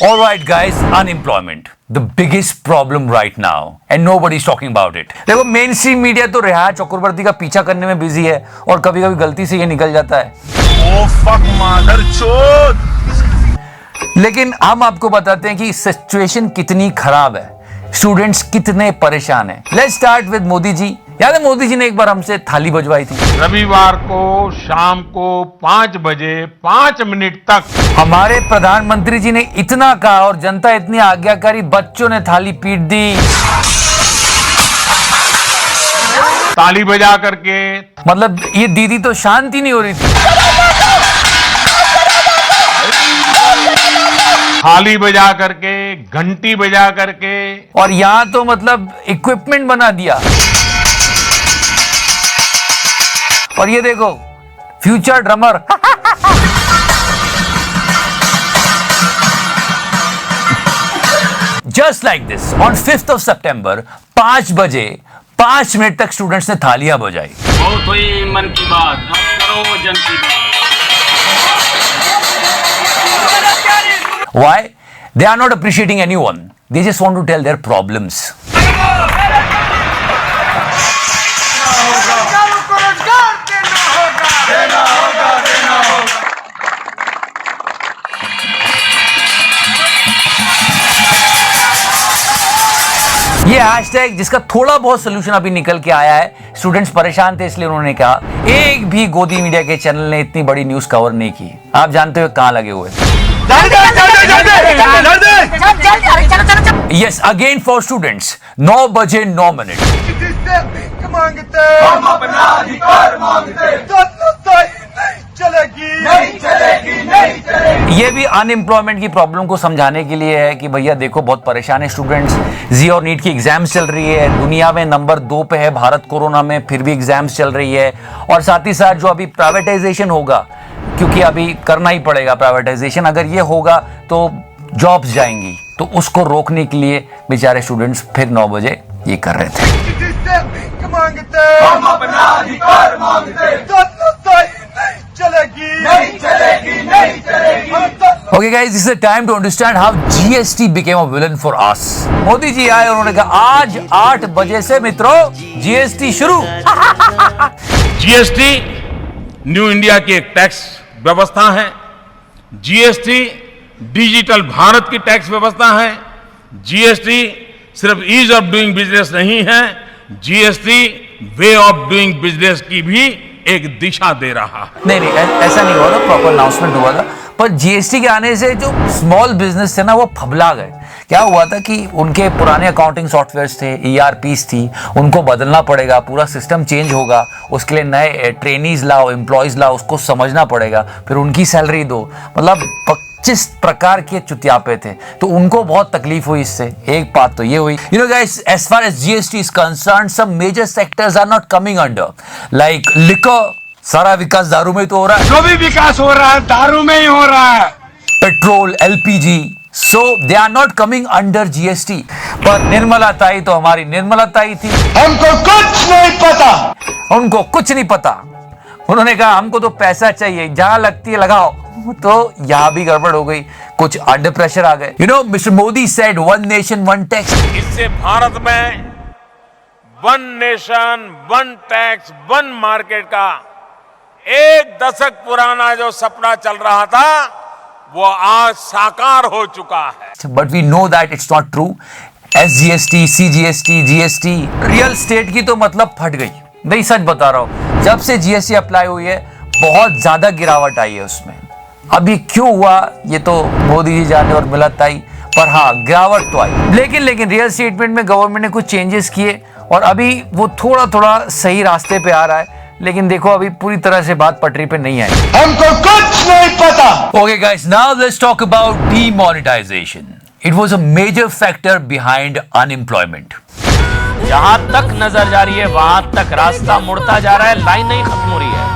All right, guys, unemployment, the biggest problem right now, and nobody's talking about it. देखो main stream media तो रेहा चक्रवर्ती का पीछा करने में बिजी है और कभी कभी गलती से ये निकल जाता है। ओ फक मादरचोद। लेकिन हम आपको बताते हैं कि सिचुएशन कितनी खराब है, स्टूडेंट्स कितने परेशान हैं। Let's start with Modi ji. याद है मोदी जी ने एक बार हमसे थाली बजवाई थी। रविवार को शाम को 5 बजे 5 मिनट तक हमारे प्रधानमंत्री जी ने इतना कहा और जनता इतनी आज्ञाकारी, बच्चों ने थाली पीट दी। ताली बजा करके मतलब ये दीदी तो शांति नहीं हो रही थी। थाली बजा करके, घंटी बजा करके, और यहां तो मतलब इक्विपमेंट बना दिया। और ये देखो future drummer. Just like this on 5th of September 5 बजे 5 मिनट तक स्टूडेंट्स ने थालियां बजाई। बहुत हुई मन की बात, अब करो जन की बात। Why? They are not appreciating anyone. They just want to tell their problems. ये हैशटैग जिसका थोड़ा बहुत सोल्यूशन अभी निकल के आया है। स्टूडेंट्स परेशान थे इसलिए उन्होंने कहा एक भी गोदी मीडिया के चैनल ने इतनी बड़ी न्यूज कवर नहीं की। आप जानते हो कहां लगे हुए। Yes, again for students. 9 बजे 9 मिनट। हम अपना अधिकार मांगते, नहीं चलेगी। ये भी अनएम्प्लॉयमेंट की प्रॉब्लम को समझाने के लिए है कि भैया देखो बहुत परेशान है स्टूडेंट्स। जी और नीट की एग्जाम्स चल रही है, दुनिया में नंबर 2 पे है भारत कोरोना में, फिर भी एग्जाम्स चल रही है। और साथ ही साथ जो अभी प्राइवेटाइजेशन होगा, क्योंकि अभी करना ही पड़ेगा प्राइवेटाइजेशन, अगर ये होगा तो जॉब्स जाएंगी, तो उसको रोकने के लिए बेचारे स्टूडेंट्स फिर 9 बजे ये कर रहे थे। हम अपना अधिकार मांगते, नहीं चलेगी। Okay guys, this is the time to understand how GST became a villain for us. Modi ji आए और उन्होंने कहा आज 8 बजे से मित्रों GST शुरू। जीएसटी न्यू इंडिया की एक टैक्स व्यवस्था है। जीएसटी डिजिटल भारत की टैक्स व्यवस्था है। जीएसटी सिर्फ ईज ऑफ डूइंग बिजनेस नहीं है, GST way of doing business की भी एक दिशा दे रहा है। नहीं ऐसा नहीं हुआ था, प्रॉपर अनाउंसमेंट हुआ था। पर जीएसटी के आने से जो स्मॉल बिजनेस थे ना वो फबला गए। क्या हुआ था कि उनके पुराने अकाउंटिंग सॉफ्टवेयर्स थे, ERPs थी, उनको बदलना पड़ेगा, पूरा सिस्टम चेंज होगा, उसके लिए नए ट्रेनीज लाओ, एम्प्लॉयज लाओ, उसको समझना पड़ेगा, फिर उनकी सैलरी दो। मतलब 25 प्रकार के चुतियापे थे, तो उनको बहुत तकलीफ हुई इससे। एक बात तो ये हुई। You know guys, as far as GST is concerned, some major sectors are not coming under, like liquor। सारा विकास दारू में तो हो रहा है। जो भी विकास हो रहा है दारू में ही हो रहा है। Petrol, LPG, so they are not coming under GST। पर निर्मला ताई तो हमारी निर्मला ताई थी, हमको कुछ नहीं पता। उनको कुछ नहीं पता। उन्होंने कहा हमको तो पैसा चाहिए, जहां लगती है लगाओ। तो यहां भी गड़बड़ हो गई, कुछ अंडर प्रेशर आ गए। You know, Mr. Modi said one nation, one tax। इससे भारत में 1 नेशन 1 टैक्स 1 मार्केट का 1 दशक पुराना जो सपना चल रहा था वो आज साकार हो चुका है। But we know that it's not true। SGST, CGST, GST, real estate की तो मतलब फट गई। नहीं सच बता रहा हूं, जब से GST अप्लाई हुई है बहुत ज्यादा गिरावट आई है उसमें। अभी क्यों हुआ ये तो मोदी जी जाने और मिलत आई, पर हाँ गिरावट तो आई। लेकिन रियल स्टेटमेंट में गवर्नमेंट ने कुछ चेंजेस किए और अभी वो थोड़ा सही रास्ते पे आ रहा है। लेकिन देखो अभी पूरी तरह से बात पटरी पे नहीं आई। हमको कुछ नहीं पता। Okay guys, now let's talk about demonetization. It was a major factor behind unemployment। जहाँ तक नजर जा रही है वहां तक रास्ता मुड़ता जा रहा है, लाइन नहीं खत्म हो रही है।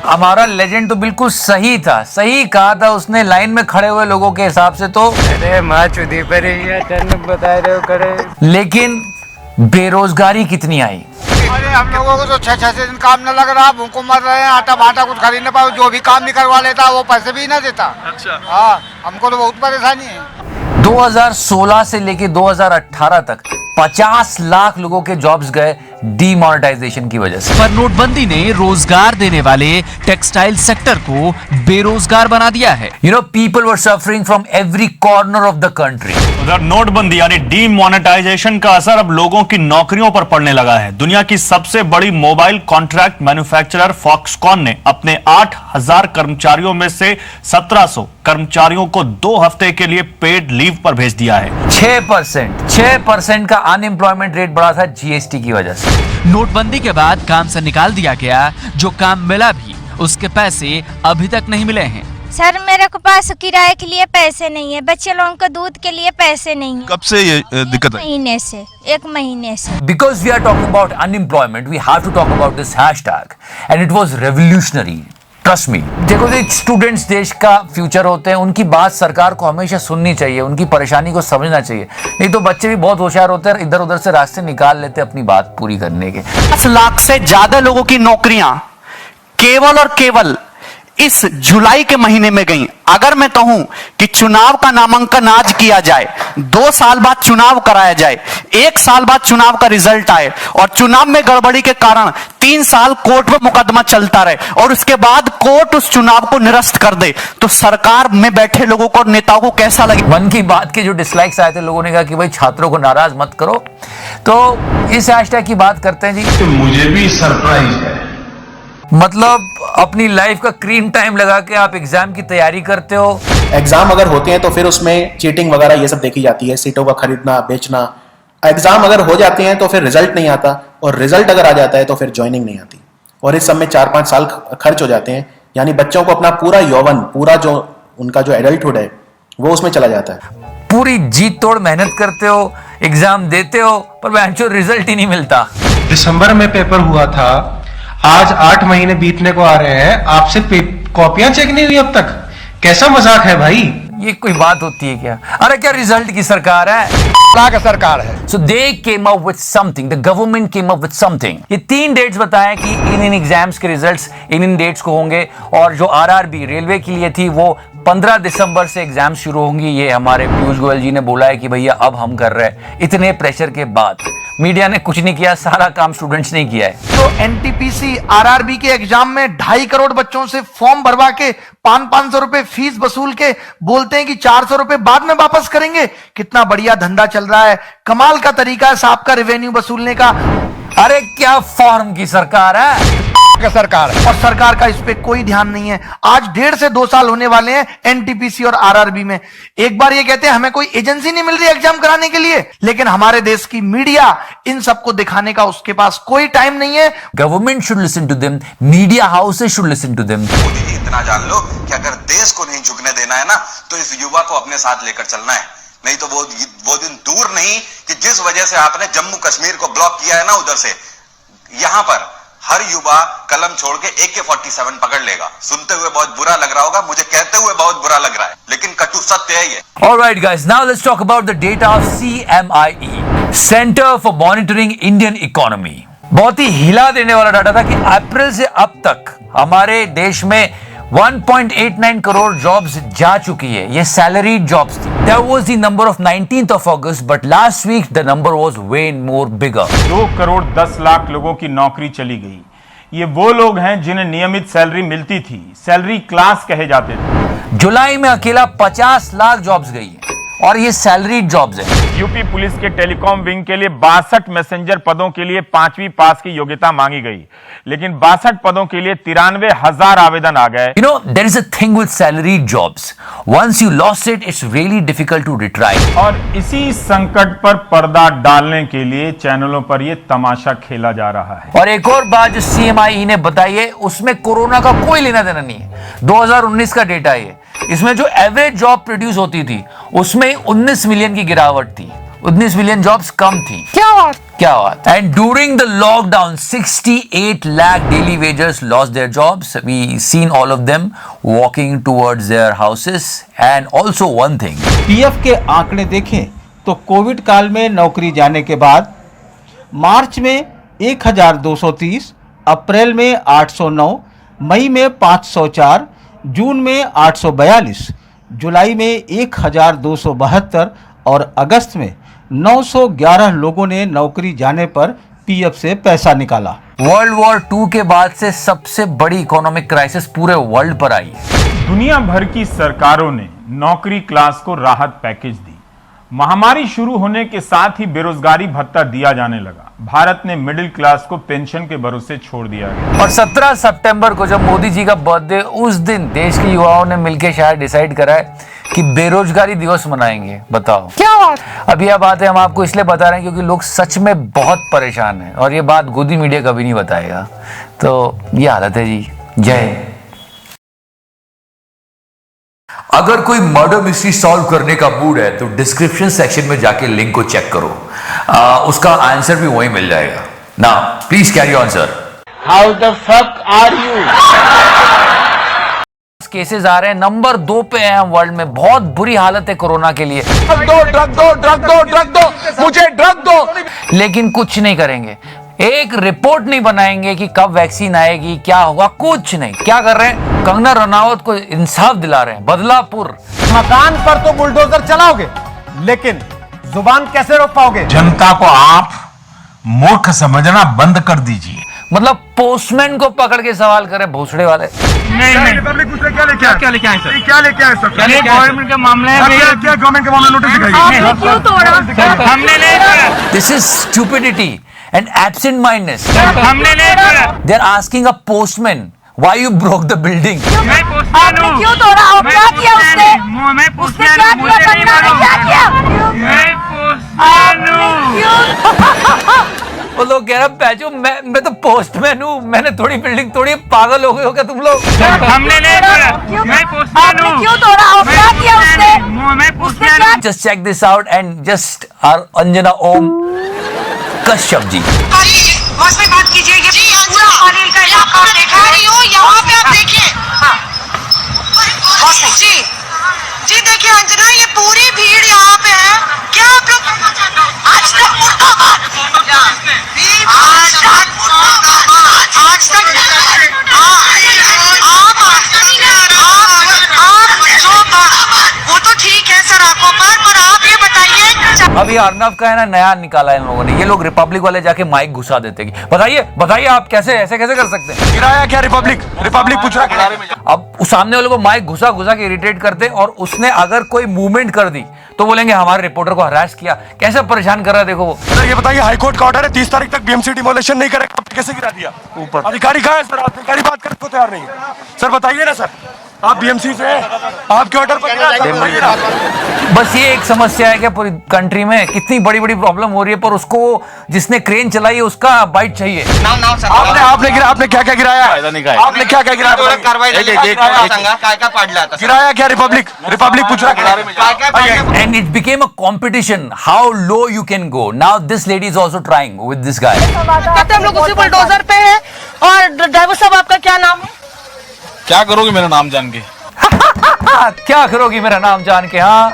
हमारा लेजेंड तो बिल्कुल सही था, सही कहा था उसने। लाइन में खड़े हुए लोगों के हिसाब से तो अरे माँ चुदी पर ही है, बता रहे हो करे। लेकिन बेरोजगारी कितनी आई। अरे हम लोगों को तो 6-6 दिन काम न लग रहा, भूखों मर रहे हैं, आटा भाटा कुछ खरीद न पाओ, जो भी काम नहीं करवा लेता वो पैसे भी ना देता। अच्छा हाँ, हमको तो बहुत परेशानी है। 2016 से लेके 2018 तक 50 लाख लोगों के जॉब्स गए डीमोनेटाइजेशन की वजह से। पर नोटबंदी ने रोजगार देने वाले टेक्सटाइल सेक्टर को बेरोजगार बना दिया है। You know, people were suffering from every corner of the country. उधर नोटबंदी यानी डीमोनेटाइजेशन का असर अब लोगों की नौकरियों पर पड़ने लगा है। दुनिया की सबसे बड़ी मोबाइल कॉन्ट्रैक्ट मैन्युफैक्चरर फॉक्सकॉन ने अपने 8,000 कर्मचारियों में से 1,700 कर्मचारियों को 2 हफ्ते के लिए पेड लीव पर भेज दिया है। 6% का अनएम्प्लॉयमेंट रेट बढ़ा था जीएसटी की वजह से। नोटबंदी के बाद काम से निकाल दिया गया, जो काम मिला भी उसके पैसे अभी तक नहीं मिले हैं। सर मेरे को पास किराए के लिए पैसे नहीं है, बच्चे लोगों को दूध के लिए पैसे नहीं है। कब से ये दिक्कत है? एक महीने से। Because we are talking about unemployment, we have to talk about this hashtag, and it was revolutionary. Trust me. देखो जो स्टूडेंट्स देश का फ्यूचर होते हैं, उनकी बात सरकार को हमेशा सुननी चाहिए, उनकी परेशानी को समझना चाहिए। नहीं तो बच्चे भी बहुत होशियार होते हैं, इधर उधर से रास्ते निकाल लेते हैं अपनी बात पूरी करने के। 10 लाख से ज्यादा लोगों की नौकरियां केवल और केवल इस जुलाई के महीने में गई। अगर मैं कहूं कि चुनाव का नामांकन आज किया जाए, 2 साल बाद चुनाव कराया जाए, 1 साल बाद चुनाव का रिजल्ट आए और चुनाव में गड़बड़ी के कारण 3 साल कोर्ट में मुकदमा चलता रहे और उसके बाद कोर्ट उस चुनाव को निरस्त कर दे, तो सरकार में बैठे लोगों को और नेताओं को कैसा लगे? मन की बात के जो डिसलाइक्स आए थे, लोगों ने कहा कि भाई छात्रों को नाराज मत करो, तो इस हैशटैग की बात करते हैं जी। तो मुझे भी सरप्राइज है। मतलब अपनी लाइफ का स्क्रीन टाइम लगा के आप एग्जाम की तैयारी करते हो। एग्जाम अगर होते हैं तो फिर उसमें चीटिंग वगैरह ये सब देखी जाती है, सीटों का खरीदना बेचना। एग्जाम अगर हो जाते हैं तो फिर रिजल्ट नहीं आता, और रिजल्ट अगर आ जाता है तो फिर ज्वाइनिंग नहीं आती, और इस सब में 4-5 साल खर्च हो जाते हैं। यानी बच्चों को अपना पूरा यौवन, पूरा जो उनका जो एडल्टहुड है वो उसमें चला जाता है। पूरी जीत तोड़ मेहनत करते हो, एग्जाम देते हो, पर वह रिजल्ट ही नहीं मिलता। दिसंबर में पेपर हुआ था, आज 8 महीने बीतने को आ रहे हैं, आपसे कॉपियां चेक नहीं हुई अब तक। कैसा मजाक है भाई? ये कोई बात होती है क्या? अरे क्या रिजल्ट की सरकार है, का सरकार है। So they came up with something, the government came up with something. ये 3 डेट्स बताएं कि इन एग्जाम्स के रिजल्ट्स इन डेट्स को होंगे, और जो आरआरबी रेलवे के लिए थी वो 15 दिसंबर से एग्जाम शुरू होंगी। ये हमारे पीयूष गोयल जी ने बोला है कि भैया अब हम कर रहे हैं। इतने प्रेशर के बाद मीडिया ने कुछ नहीं किया, सारा काम स्टूडेंट्स ने किया है। तो एनटीपीसी आरआरबी के एग्जाम में 2.5 करोड़ बच्चों से फॉर्म भरवा के 500 रुपए फीस वसूल के बोलते हैं कि 400 रुपए बाद में वापस करेंगे। कितना बढ़िया धंधा चल रहा है, कमाल का तरीका है साहब का रेवेन्यू वसूलने का। अरे क्या फॉर्म की सरकार है, सरकार है, और सरकार का इस पे कोई ध्यान नहीं है। आज 1.5 से 2 साल होने वाले हैं एनटीपीसी और आरआरबी में। एक बार ये कहते हैं हमें कोई एजेंसी नहीं मिल रही एग्जाम कराने के लिए, लेकिन हमारे देश की मीडिया इन सबको दिखाने का उसके पास कोई टाइम नहीं है। Government should listen to them, media houses should listen to them. इतना जान लो कि अगर देश को नहीं झुकने देना है ना, तो इस युवा को अपने साथ लेकर चलना है। नहीं तो वो दिन दूर नहीं कि जिस वजह से आपने जम्मू कश्मीर को ब्लॉक किया है ना, उधर से यहां पर हर युवा कलम छोड़ के AK-47 पकड़ लेगा। सुनते हुए बहुत बुरा लग रहा होगा, मुझे कहते हुए बहुत बुरा लग रहा है, लेकिन कटु सत्य है ये। Alright guys, now let's talk about the data of CMIE, Center for Monitoring Indian Economy। बहुत ही हिला देने वाला डाटा था कि अप्रैल से अब तक हमारे देश में 1.89 करोड़ जॉब्स जा चुकी है। ये सैलरीड जॉब्स थी। That was the number of 19th of August, but last week the number was way more bigger. 2 crore 10 lakh लोगों की नौकरी चली गई। ये वो लोग हैं जिन्हें नियमित सैलरी मिलती थी, सैलरी क्लास कहे जाते थे। जुलाई में अकेला 50 लाख जॉब्स गई है, और ये सैलरीड जॉब्स है। यूपी पुलिस के टेलीकॉम विंग के लिए 62 मैसेंजर पदों के लिए 5वीं पास की योग्यता मांगी गई, लेकिन 62 पदों के लिए 93,000 आवेदन आ गए। You know, there is a thing with salaried jobs. Once you lost it, it's really difficult to retrieve. और इसी संकट पर पर्दा डालने के लिए चैनलों पर ये तमाशा खेला जा रहा है। और एक और बात जो CMIE ने बताई है, उसमें कोरोना का कोई लेना देना नहीं है। 2019 का डेटा है। इसमें जो एवरेज जॉब प्रोड्यूस होती थी उसमें 19 मिलियन की गिरावट थी। 19 मिलियन जॉब्स कम थी। क्या बात। And during the lockdown 68 lakh daily wagers lost their jobs. We seen all of them walking towards their houses. And also one thing, PF के आंकड़े देखें तो कोविड काल में नौकरी जाने के बाद मार्च में 1230, अप्रैल में 809, मई में 504, जून में 842, जुलाई में 1272 और अगस्त में 911 लोगों ने नौकरी जाने पर पीएफ से पैसा निकाला। वर्ल्ड वॉर 2 के बाद से सबसे बड़ी इकोनॉमिक क्राइसिस पूरे वर्ल्ड पर आई। दुनिया भर की सरकारों ने नौकरी क्लास को राहत पैकेज दी। महामारी शुरू होने के साथ ही बेरोजगारी भत्ता दिया जाने लगा। भारत ने मिडिल क्लास को पेंशन के भरोसे छोड़ दिया गया। और 17 सितंबर को जब मोदी जी का बर्थडे, उस दिन देश के युवाओं ने मिलकर शायद डिसाइड करा है कि बेरोजगारी दिवस मनाएंगे। बताओ क्या बात। अब यह बात है हम आपको इसलिए बता रहे हैं क्योंकि लोग सच में बहुत परेशान हैं और ये बात गोदी मीडिया कभी नहीं बताएगा। तो ये हालत है जी। जय। अगर कोई मर्डर मिस्ट्री सॉल्व करने का मूड है तो डिस्क्रिप्शन सेक्शन में जाके लिंक को चेक करो, उसका आंसर भी वहीं मिल जाएगा। Now please carry on sir. How the fuck are you? Cases आ रहे हैं, नंबर 2 पे हैं हम वर्ल्ड में। बहुत बुरी हालत है कोरोना के लिए। ड्रग दो, मुझे ड्रग दो। लेकिन कुछ नहीं करेंगे, एक रिपोर्ट नहीं बनाएंगे कि कब वैक्सीन आएगी, क्या होगा, कुछ नहीं। क्या कर रहे हैं? कंगना रनावत को इंसाफ दिला रहे हैं। बदलापुर मकान पर तो बुलडोजर चलाओगे, लेकिन जुबान कैसे रोक पाओगे? जनता को आप मूर्ख समझना बंद कर दीजिए। मतलब पोस्टमैन को पकड़ के सवाल करे भोसड़े वाले। नहीं रिपब्लिक पूछ रहे क्या लेके आए? क्या लेके आए सर? क्या लेके आए सर? गवर्नमेंट का मामला है। क्या गवर्नमेंट का मामला नोटिस दिखाइए। क्यों तोड़ा? हमने नहीं तोड़ा। This is stupidity and absent mindedness. हमने नहीं तोड़ा। They are asking a postman why you broke the building. मैं पोस्टमैन हूँ। क्यों तोड़ा? और क्या किया उसने? मैं पोस्टमैन हूँ। मुझे नहीं मालूम। क्या किया? मैं पोस्टमैन हूँ। वो लोग कह रहे हैं पैचो मैं तो पोस्टमैन हूँ, मैंने थोड़ी बिल्डिंग तोड़ी। पागल हो गए हो क्या तुम लोग? हमने नहीं तोड़ा। मैं पोस्टमैन हूँ। क्यों तोड़ा? और क्या किया उसने? मैं पोस्टमैन हूँ। Just check this out and just our Anjana Om Kashyap ji. बस में बात कीजिए। ये पूरा पानी का इलाका आप देख रही हो, यहाँ पे आप देखिए। जी देखिए अंजना, ये पूरी भीड़ यहाँ पे है। क्या आप लोग आज तक वो तो ठीक है सर आंखों पर आप ये बताइए। अभी अर्नब का है ना नया निकाला है इन लोगों ने। ये लोग रिपब्लिक वाले जाके माइक घुसा देते हैं। बताइए आप कैसे कर सकते हैं? गिराया क्या? रिपब्लिक पूछ रहा है। अब उस सामने वाले को माइक घुसा के इरिटेट करते हैं और उसने अगर कोई मूवमेंट कर दी तो बोलेंगे हमारे रिपोर्टर को हरास किया। कैसे परेशान कर रहा है देखो वो। सर ये बताइए, हाईकोर्ट का ऑर्डर है 30 तारीख तक बीएमसी डिमोलेशन नहीं करेगा, कैसे गिरा दिया? ऊपर अधिकारी कहाँ है सर? अधिकारी बात करने को तैयार नहीं है। सर बताइए ना सर, आप बीएमसी से आपके ऑर्डर पर बस ये एक समस्या है कि पूरी कंट्री में कितनी बड़ी प्रॉब्लम हो रही है, पर उसको जिसने क्रेन चलाई है उसका बाइट चाहिए। आपने क्या गिराया? आपने क्या गिराया? गिराया क्या? रिपब्लिक पूछ रहा है। And it became a competition how low you can go. Now this lady is also trying with this guy. कहते हम लोग उसी बुलडोजर पे हैं। और ड्राइवर साहब आपका क्या नाम है? क्या करोगे मेरा नाम जान के? क्या करोगी मेरा नाम जान के? हाँ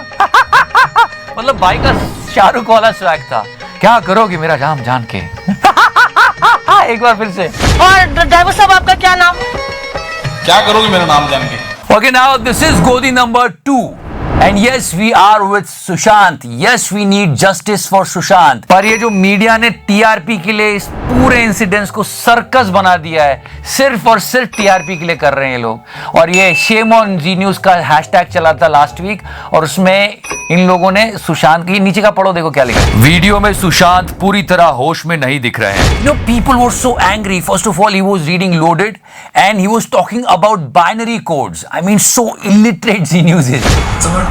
मतलब भाई का शाहरुख वाला स्वैग था। क्या करोगी मेरा नाम जान के? एक बार फिर से। और ड्राइवर साहब आपका क्या नाम है? क्या करोगे मेरा नाम जान के? Okay, now this is Godi number 2. And yes, we are with Sushant. Yes, we need justice for Sushant. पर ये जो मीडिया ने टीआरपी के लिए इस पूरे इंसिडेंट्स को सर्कस बना दिया है, सिर्फ और सिर्फ टीआरपी के लिए कर रहे हैं ये लोग। और ये शेम ऑन जी न्यूज का हैशटैग चला था लास्ट वीक और उसमें इन लोगों ने सुशांत की नीचे का पढ़ो, देखो क्या लिखा है। वीडियो में सुशांत पूरी तरह होश में नहीं दिख रहे हैं। You know, people were so angry. First of all, he was reading Loaded and he was talking about binary codes. I mean, so illiterate Z News is. So what